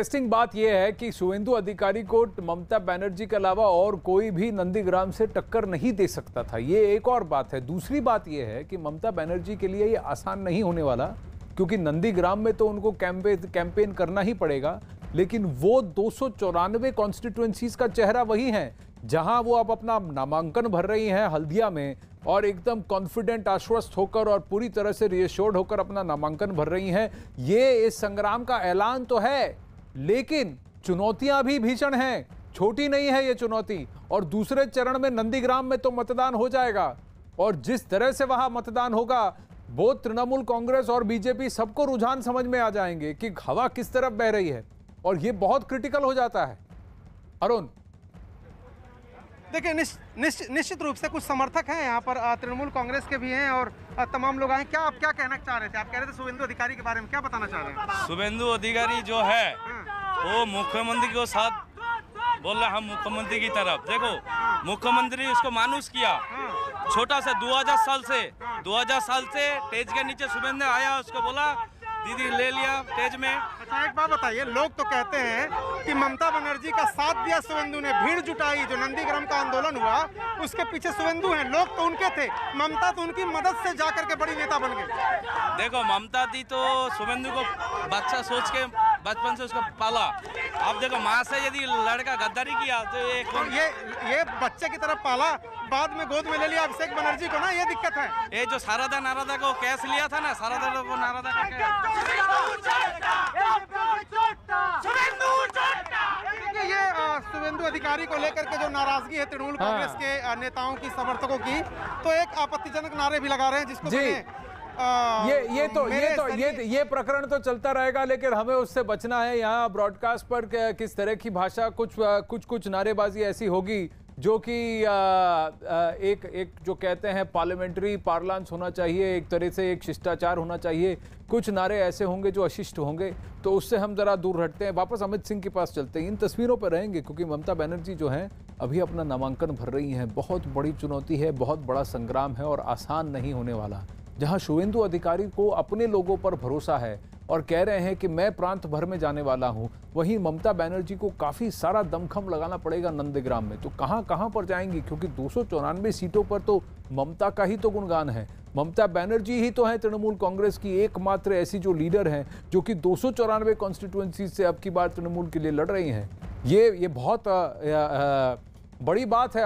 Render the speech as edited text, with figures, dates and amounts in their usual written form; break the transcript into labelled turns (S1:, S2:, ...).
S1: Interesting बात यह है कि शुवेंदु अधिकारी को ममता बनर्जी के अलावा और कोई भी नंदीग्राम से टक्कर नहीं दे सकता था। ये एक और बात है। दूसरी बात यह है कि ममता बनर्जी के लिए ये आसान नहीं होने वाला, क्योंकि नंदीग्राम में तो उनको कैंपेन करना ही पड़ेगा, लेकिन वो 294 कॉन्स्टिट्यूएंसीज का चेहरा वही है जहां वो अब अपना नामांकन भर रही हैं हल्दिया में, और एकदम कॉन्फिडेंट, आश्वस्त होकर और पूरी तरह से रिएश्योर्ड होकर अपना नामांकन भर रही हैं। ये इस संग्राम का ऐलान तो है, लेकिन चुनौतियां भी भीषण हैं, छोटी नहीं है ये चुनौती। और दूसरे चरण में नंदीग्राम में तो मतदान हो जाएगा, और जिस तरह से वहां मतदान होगा, वो तृणमूल कांग्रेस और बीजेपी सबको रुझान समझ में आ जाएंगे कि हवा किस तरफ बह रही है, और ये बहुत क्रिटिकल हो जाता है। अरुण,
S2: देखिए, निश्चित रूप से कुछ समर्थक हैं यहाँ पर, तृणमूल कांग्रेस के भी हैं और तमाम लोग आए। क्या आप क्या कहना चाह रहे थे? आप कह रहे थे शुवेंदु अधिकारी के बारे में, क्या बताना चाह रहे हैं?
S3: शुवेंदु अधिकारी जो है वो मुख्यमंत्री के साथ बोल रहा, हम मुख्यमंत्री की तरफ देखो, मुख्यमंत्री उसको मानुस किया, छोटा सा 2000 साल से तेज के नीचे शुवेंदु आया, उसको बोला दीदी ले लिया तेज में।
S2: अच्छा, एक बात बताइए, लोग तो कहते हैं कि ममता बनर्जी का साथ दिया शुवेंदु ने, भीड़ जुटाई, जो नंदीग्राम का आंदोलन हुआ उसके पीछे शुवेंदु हैं, लोग तो उनके थे, ममता तो उनकी मदद से जाकर के बड़ी नेता बन गई।
S3: देखो, ममता दी तो शुवेंदु को बच्चा सोच के बचपन से उसको पाला। अब देखो, माँ से यदि लड़का गद्दारी किया तो
S2: ये बच्चे की तरफ पाला, बाद में गोद में ले लिया अभिषेक बनर्जी को ना, ये दिक्कत है।
S3: ये जो सारदा नारदा को केस लिया था ना, सारदा को नारदा का केस,
S2: ये शुवेंदु अधिकारी को लेकर के जो नाराजगी है तृणमूल कांग्रेस के नेताओं की, समर्थकों की, तो एक आपत्तिजनक नारे भी लगा रहे हैं, जिसको
S1: ये प्रकरण तो चलता रहेगा, लेकिन हमें उससे बचना है। यहाँ ब्रॉडकास्ट पर किस तरह की भाषा, कुछ नारेबाजी ऐसी होगी जो कि एक जो कहते हैं पार्लियामेंट्री पार्लांस होना चाहिए, एक तरह से एक शिष्टाचार होना चाहिए। कुछ नारे ऐसे होंगे जो अशिष्ट होंगे, तो उससे हम जरा दूर हटते हैं। वापस अमित सिंह के पास चलते हैं। इन तस्वीरों पर रहेंगे क्योंकि ममता बनर्जी जो हैं अभी अपना नामांकन भर रही हैं। बहुत बड़ी चुनौती है, बहुत बड़ा संग्राम है और आसान नहीं होने वाला। जहां शुवेंदु अधिकारी को अपने लोगों पर भरोसा है और कह रहे हैं कि मैं प्रांत भर में जाने वाला हूं, वहीं ममता बनर्जी को काफ़ी सारा दमखम लगाना पड़ेगा नंदीग्राम में। तो कहां पर जाएंगी, क्योंकि 294 सीटों पर तो ममता का ही तो गुणगान है। ममता बनर्जी ही तो है तृणमूल कांग्रेस की एकमात्र ऐसी जो लीडर हैं जो कि 294 कॉन्स्टिट्यूएंसी से अब की बार तृणमूल के लिए लड़ रही हैं। ये बहुत बड़ी बात है।